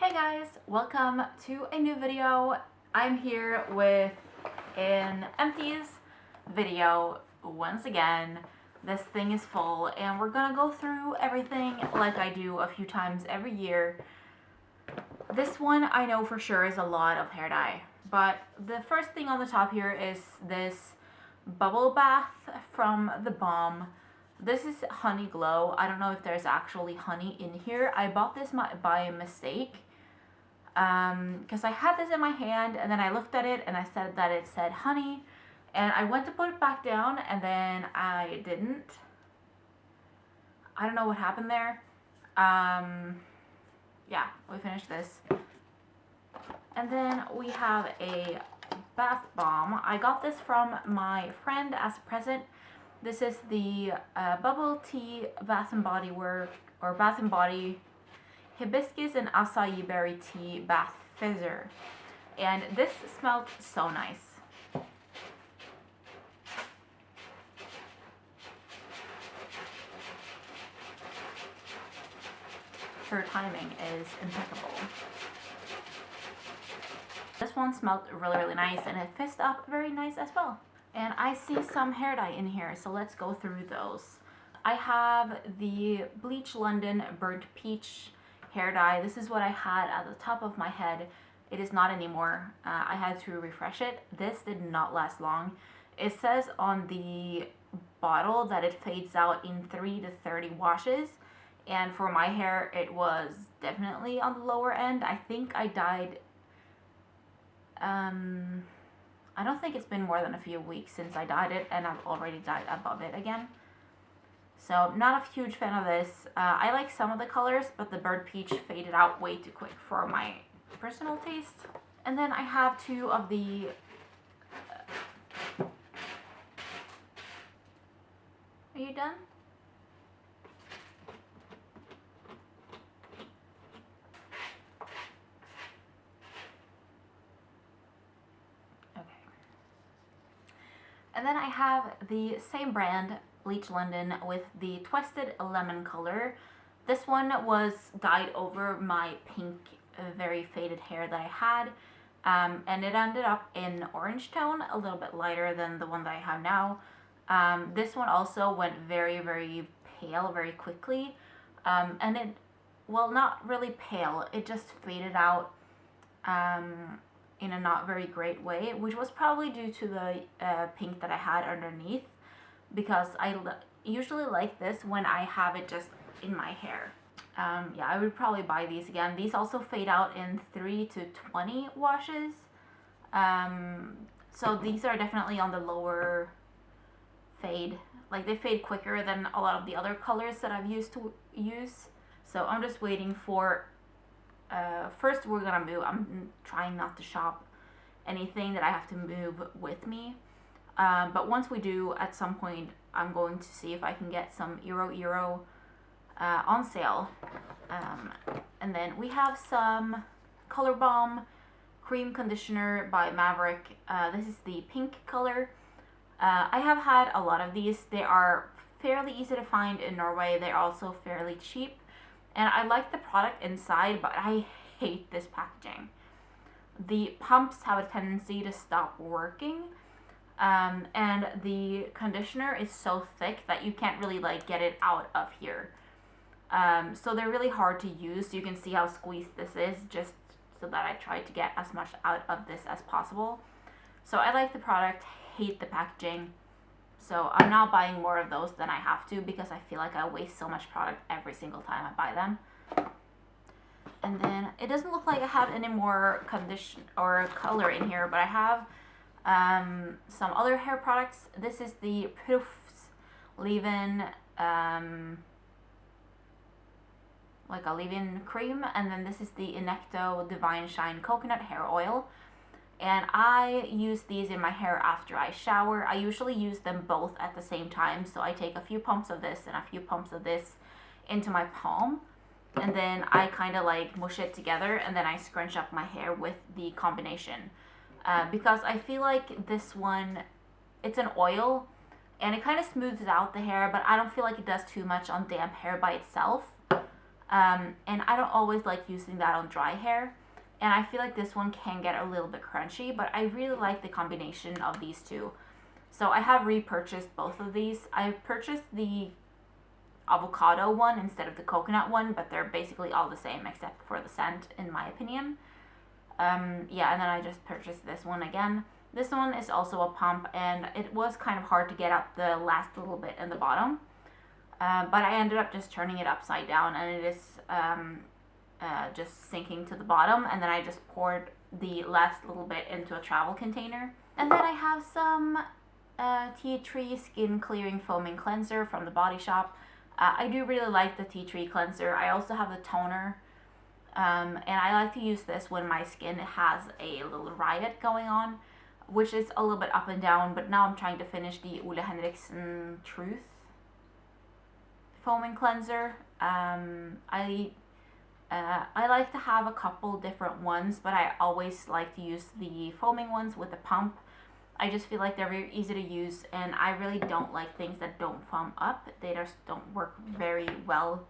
Hey guys, welcome to a new video. I'm here with an Empties video once again. This thing is full and we're gonna go through everything like I do a few times every year. This one I know for sure is a lot of hair dye, but the first thing on the top here is this bubble bath from the Balm. This is Honey Glow. I don't know if there's actually honey in here. I bought this by mistake because I had this in my hand and then I looked at it and I said that it said honey, and I went to put it back down and then I didn't. I don't know what happened there. Yeah, we finished this. And then we have a bath bomb. I got this from my friend as a present. This is the Bubble Tea Bath and Body Work, or Bath and Body Hibiscus and Acai Berry Tea Bath Fizzer. And this smelled so nice. Her timing is impeccable. This one smelled really nice and it fizzed up very nice as well. And I see some hair dye in here, so let's go through those. I have the Bleach London Burnt Peach hair dye. This is what I had at the top of my head. It is not anymore. I had to refresh it. This did not last long. It says on the bottle that it fades out in 3 to 30 washes. And for my hair, it was definitely on the lower end. I think I dyed, I don't think it's been more than a few weeks since I dyed it, and I've already dyed above it again. So not a huge fan of this. I like some of the colors, but the burnt peach faded out way too quick for my personal taste. And then I have two of the Are you done? And then I have the same brand, Bleach London, with the Twisted Lemon color. This one was dyed over my pink, very faded hair that I had. And it ended up in orange tone, a little bit lighter than the one that I have now. This one also went very pale very quickly. And it, well, not really pale, it just faded out in a not very great way, which was probably due to the pink that I had underneath, because I usually like this when I have it just in my hair. Yeah, I would probably buy these again. These also fade out in 3 to 20 washes. So these are definitely on the lower fade. Like, they fade quicker than a lot of the other colors that I've used to use. So I'm just waiting for first we're gonna move. I'm trying not to shop anything that I have to move with me. But once we do, at some point, I'm going to see if I can get some Euro on sale. And then we have some Color Balm Cream Conditioner by Maverick. This is the pink color. I have had a lot of these. They are fairly easy to find in Norway. They're also fairly cheap. And I like the product inside, but I hate this packaging. The pumps have a tendency to stop working. And the conditioner is so thick that you can't really like get it out of here. So they're really hard to use. You can see how squeezed this is, just so that I tried to get as much out of this as possible. So I like the product, hate the packaging. So I'm now buying more of those than I have to, because I feel like I waste so much product every single time I buy them. And then it doesn't look like I have any more condition or color in here, but I have some other hair products. This is the Proofs leave-in, like a leave-in cream, and then this is the Inecto Divine Shine Coconut Hair Oil. And I use these in my hair after I shower. I usually use them both at the same time. So I take a few pumps of this and a few pumps of this into my palm. And then I kind of like mush it together, and then I scrunch up my hair with the combination. Because I feel like this one, it's an oil and it kind of smooths out the hair, but I don't feel like it does too much on damp hair by itself. And I don't always like using that on dry hair. And I feel like this one can get a little bit crunchy, but I really like the combination of these two. So I have repurchased both of these. I purchased the avocado one instead of the coconut one, but they're basically all the same except for the scent, in my opinion. Yeah, and then I just purchased this one again. This one is also a pump, and it was kind of hard to get out the last little bit in the bottom. But I ended up just turning it upside down, and it is just sinking to the bottom, and then I just poured the last little bit into a travel container. And then I have some tea tree skin clearing foaming cleanser from the Body Shop. I do really like the tea tree cleanser. I also have the toner, and I like to use this when my skin has a little riot going on, which is a little bit up and down, but now I'm trying to finish the Ole Henriksen Truth foaming cleanser. I like to have a couple different ones, but I always like to use the foaming ones with the pump. I just feel like they're very easy to use, and I really don't like things that don't foam up. They just don't work very well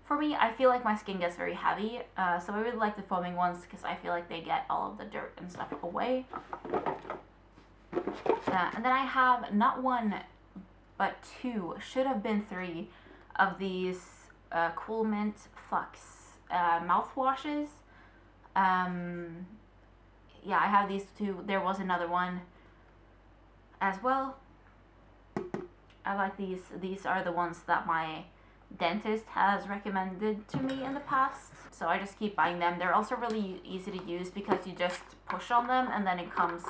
for me. I feel like my skin gets very heavy, so I really like the foaming ones because I feel like they get all of the dirt and stuff away. And then I have not one, but two, should have been three, of these Cool Mint Flux mouthwashes. Yeah, I have these two. There was another one as well. I like these. These are the ones that my dentist has recommended to me in the past, so I just keep buying them. They're also really easy to use because you just push on them and then it comes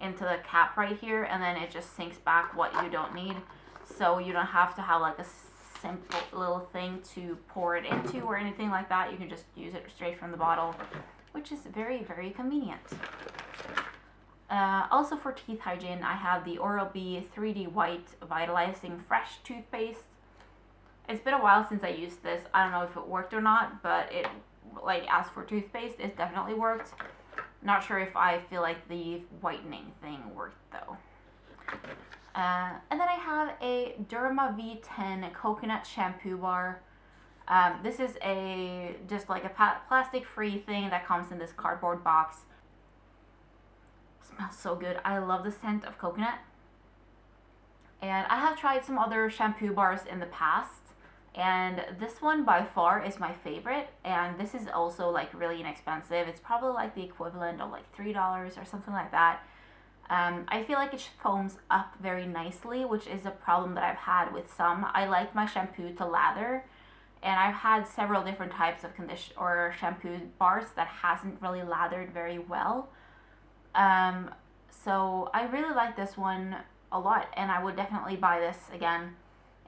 into the cap right here, and then it just sinks back what you don't need, so you don't have to have like a simple little thing to pour it into or anything like that. You can just use it straight from the bottle, which is very, very convenient. Also for teeth hygiene, I have the Oral-B 3D White Vitalizing Fresh Toothpaste. It's been a while since I used this. I don't know if it worked or not, but it, like, as for toothpaste, it definitely worked. Not sure if I feel like the whitening thing worked though. And then I have a Derma V10 Coconut Shampoo Bar. This is just like a plastic-free thing that comes in this cardboard box. Smells so good. I love the scent of coconut. And I have tried some other shampoo bars in the past, and this one by far is my favorite. And this is also like really inexpensive. It's probably like the equivalent of like $3 or something like that. I feel like it foams up very nicely, which is a problem that I've had with some. I like my shampoo to lather, and I've had several different types of shampoo bars that hasn't really lathered very well. So I really like this one a lot, and I would definitely buy this again.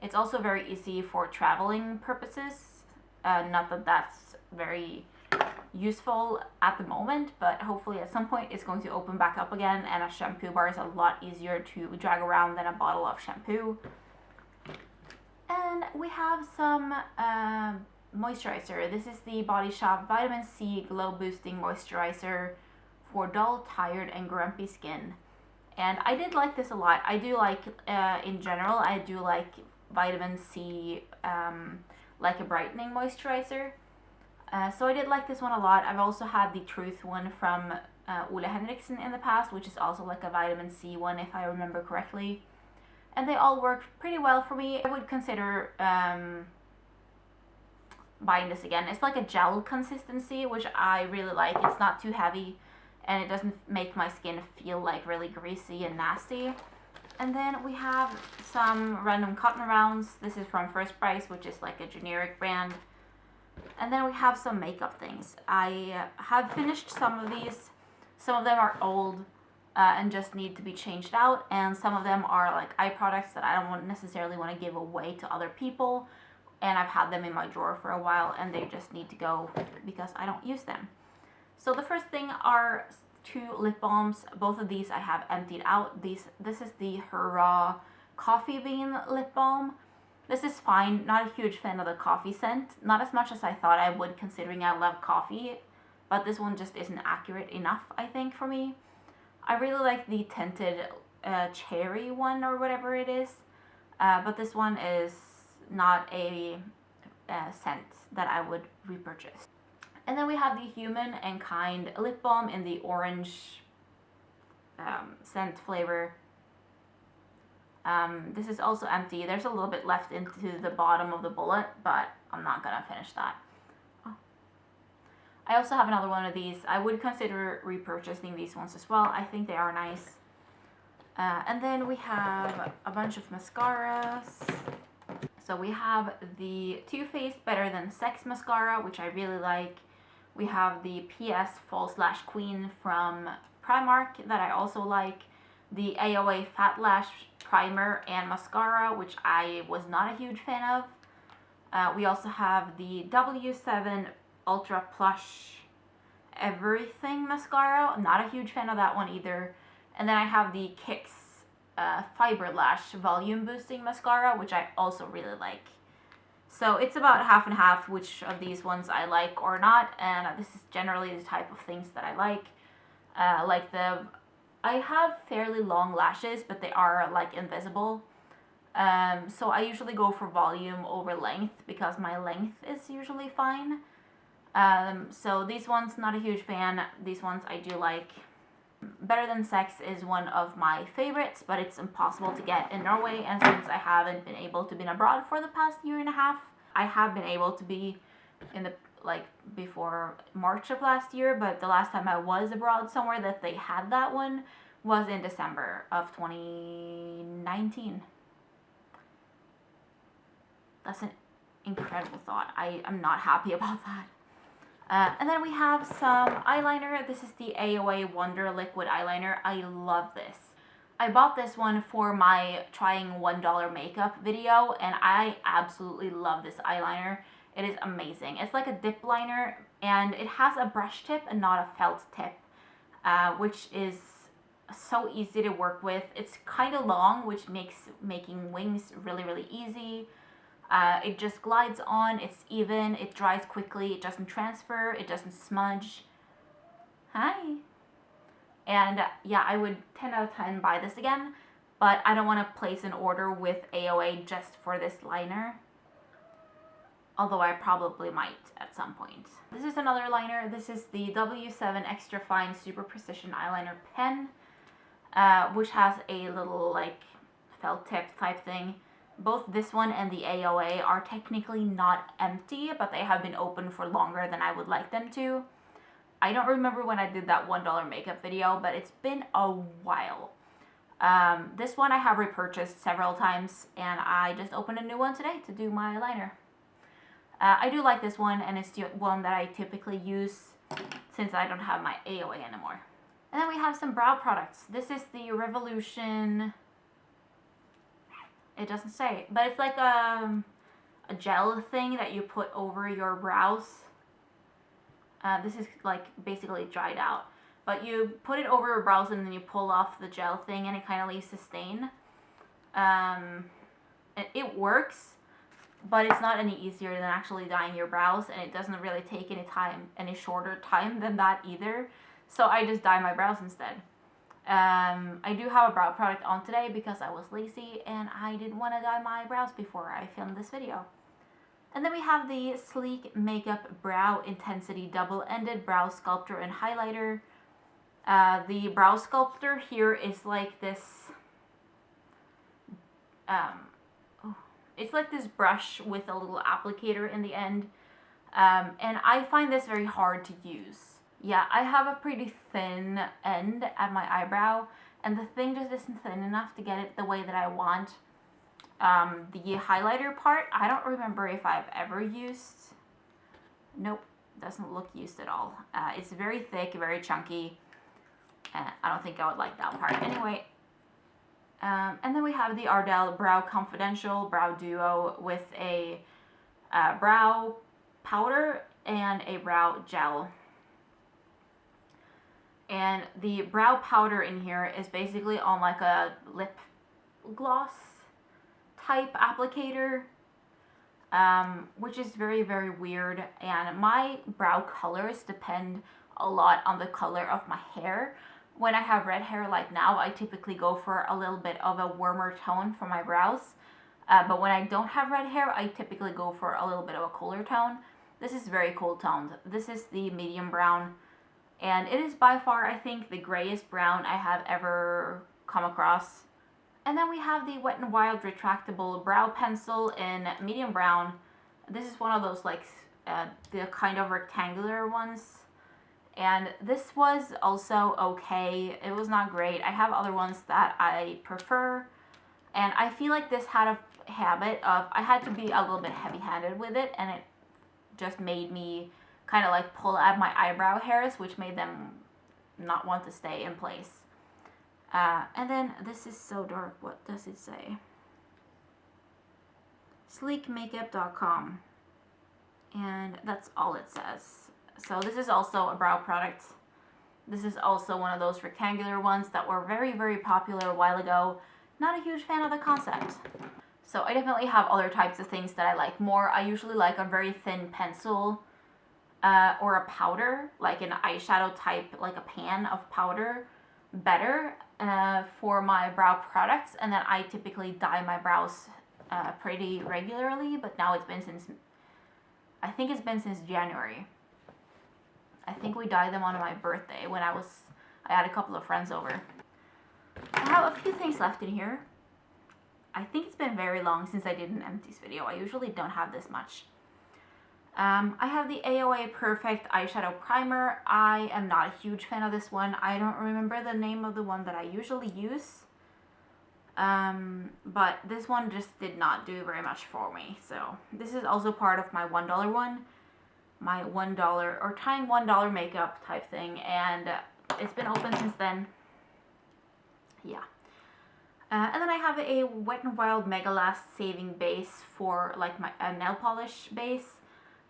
It's also very easy for traveling purposes. Not that that's very useful at the moment, but hopefully at some point it's going to open back up again, and a shampoo bar is a lot easier to drag around than a bottle of shampoo. And we have some moisturizer. This is the Body Shop Vitamin C Glow Boosting Moisturizer for dull, tired, and grumpy skin. And I did like this a lot. I do like, in general, I do like vitamin C, like a brightening moisturizer. So I did like this one a lot. I've also had the Truth one from Ole Henriksen in the past, which is also like a vitamin C one if I remember correctly. And they all work pretty well for me. I would consider buying this again. It's like a gel consistency, which I really like. It's not too heavy, and it doesn't make my skin feel like really greasy and nasty. And then we have some random cotton rounds. This is from First Price, which is like a generic brand. And then we have some makeup things. I have finished some of these. Some of them are old and just need to be changed out, and some of them are like eye products that I don't necessarily want to give away to other people, and I've had them in my drawer for a while and they just need to go because I don't use them. So the first thing are two lip balms. Both of these I have emptied out. This is the Hurrah Coffee Bean Lip Balm. This is fine. Not a huge fan of the coffee scent. Not as much as I thought I would, considering I love coffee. But this one just isn't accurate enough, I think, for me. I really like the tinted cherry one or whatever it is. But this one is not a scent that I would repurchase. And then we have the Human and Kind lip balm in the orange scent flavor. This is also empty. There's a little bit left into the bottom of the bullet, but I'm not gonna finish that. Oh. I also have another one of these. I would consider repurchasing these ones as well. I think they are nice. And then we have a bunch of mascaras. So we have the Too Faced Better Than Sex mascara, which I really like. We have the PS Fall/Queen from Primark that I also like. The AOA Fat Lash Primer and Mascara, which I was not a huge fan of. We also have the W7 Ultra Plush Everything Mascara. I'm not a huge fan of that one either. And then I have the Kicks Fiber Lash Volume Boosting Mascara, which I also really like. So it's about half and half which of these ones I like or not, and this is generally the type of things that I like. I have fairly long lashes, but they are like invisible. So I usually go for volume over length because my length is usually fine. So these ones, not a huge fan. These ones I do like. Better Than Sex is one of my favorites, but it's impossible to get in Norway, and since I haven't been able to be abroad for the past year and a half, I have been able to be in the before March of last year, but the last time I was abroad somewhere that they had that one was in December of 2019. That's an incredible thought. I am not happy about that. And then we have some eyeliner. This is the AOA Wonder Liquid Eyeliner. I love this. I bought this one for my trying $1 makeup video, and I absolutely love this eyeliner. It is amazing. It's like a dip liner, and it has a brush tip and not a felt tip, which is so easy to work with. It's kind of long, which makes making wings really, really easy. It just glides on, it's even, it dries quickly, it doesn't transfer, it doesn't smudge. Hi! And yeah, I would 10 out of 10 buy this again, but I don't want to place an order with AOA just for this liner. Although I probably might at some point. This is another liner. This is the W7 Extra Fine Super Precision Eyeliner Pen, which has a little like felt tip type thing. Both this one and the AOA are technically not empty, but they have been open for longer than I would like them to. I don't remember when I did that $1 makeup video, but it's been a while. This one I have repurchased several times, and I just opened a new one today to do my eyeliner. I do like this one, and it's the one that I typically use since I don't have my AOA anymore. And then we have some brow products. This is the Revolution... It doesn't say, but it's like a gel thing that you put over your brows. This is like basically dried out, but you put it over your brows and then you pull off the gel thing, and it kind of leaves a stain. It works, but it's not any easier than actually dyeing your brows, and it doesn't really take any shorter time than that either. So I just dye my brows instead. I do have a brow product on today because I was lazy and I didn't want to dye my brows before I filmed this video. And then we have the Sleek Makeup Brow Intensity Double-Ended Brow Sculptor and Highlighter. The brow sculptor here is like this, it's like this brush with a little applicator in the end. And I find this very hard to use. Yeah, I have a pretty thin end at my eyebrow, and the thing just isn't thin enough to get it the way that I want. The highlighter part, I don't remember if I've ever used. Nope, doesn't look used at all. It's very thick, very chunky. I don't think I would like that part. Anyway, and then we have the Ardell Brow Confidential Brow Duo with a brow powder and a brow gel. And the brow powder in here is basically on like a lip gloss type applicator, which is very, very weird. And my brow colors depend a lot on the color of my hair. When I have red hair like now, I typically go for a little bit of a warmer tone for my brows. But when I don't have red hair, I typically go for a little bit of a cooler tone. This is very cool toned. This is the medium brown, and it is by far, I think, the grayest brown I have ever come across. And then we have the Wet n Wild retractable brow pencil in medium brown. This is one of those like the kind of rectangular ones. And this was also okay. It was not great. I have other ones that I prefer. And I feel like this had a habit of, I had to be a little bit heavy-handed with it, and it just made me kind of like pull at my eyebrow hairs, which made them not want to stay in place. And then this is so dark. What does it say? sleekmakeup.com. And that's all it says. So this is also a brow product. This is also one of those rectangular ones that were very, very popular a while ago. Not a huge fan of the concept. So I definitely have other types of things that I like more. I usually like a very thin pencil or a powder, like an eyeshadow type, like a pan of powder, better for my brow products. And then I typically dye my brows pretty regularly, but now it's been since, I think it's been since January. I think we dyed them on my birthday when I had a couple of friends over. I have a few things left in here. I think it's been very long since I did an empties video. I usually don't have this much. I have the AOA Perfect Eyeshadow Primer. I am not a huge fan of this one. I don't remember the name of the one that I usually use. But this one just did not do very much for me. So this is also part of my $1 one. My $1 or trying $1 makeup type thing. And it's been open since then. Yeah. And then I have a Wet n Wild Mega Last Saving Base for like my nail polish base.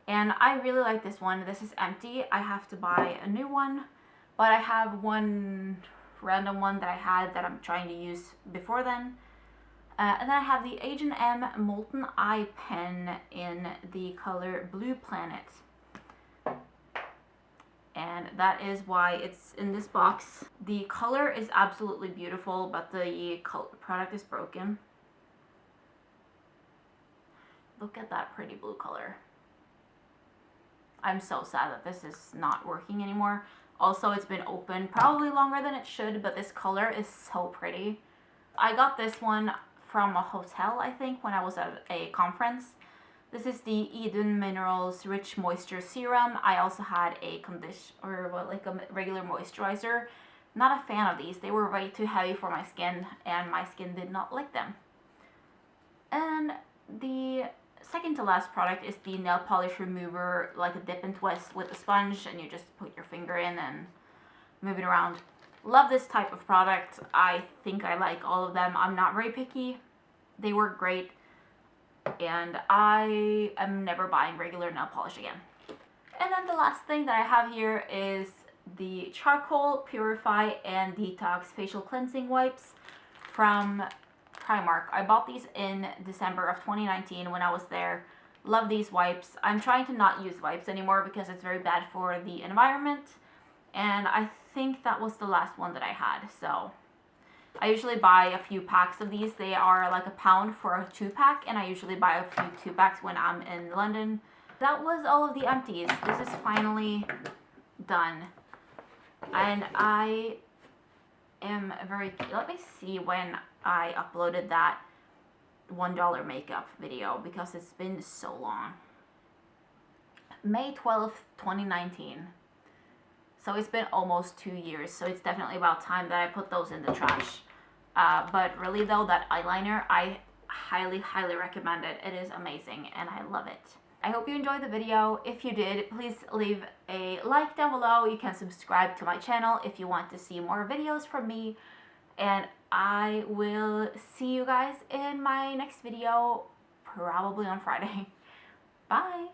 And I really like this one. This is empty. I have to buy a new one. But I have one random one that I had that I'm trying to use before then. And then I have the H&M Molten Eye Pen in the color Blue Planet. And that is why it's in this box. The color is absolutely beautiful, but the product is broken. Look at that pretty blue color. I'm so sad that this is not working anymore. Also, it's been open probably longer than it should, but this color is so pretty. I got this one from a hotel, I think, when I was at a conference. This is the Eden Minerals Rich Moisture Serum. I also had a a regular moisturizer. Not a fan of these. They were way too heavy for my skin, and my skin did not like them. And the second to last product is the nail polish remover, like a dip and twist with a sponge, and you just put your finger in and move it around. Love this type of product. I think I like all of them. I'm not very picky. They work great. And I am never buying regular nail polish again. And then the last thing that I have here is the Charcoal Purify and Detox Facial Cleansing Wipes from Primark. I bought these in December of 2019 when I was there. Love these wipes. I'm trying to not use wipes anymore because it's very bad for the environment. And I think that was the last one that I had. So I usually buy a few packs of these. They are like £1 for a 2-pack, and I usually buy a few 2-packs when I'm in London. That was all of the empties. This is finally done. And I am very, let me see when I uploaded that $1 makeup video because it's been so long. May 12th, 2019. So it's been almost 2 years, so it's definitely about time that I put those in the trash. But really though, that eyeliner, I highly, highly recommend it. It is amazing and I love it. I hope you enjoyed the video. If you did, please leave a like down below. You can subscribe to my channel if you want to see more videos from me. And I will see you guys in my next video, probably on Friday. Bye!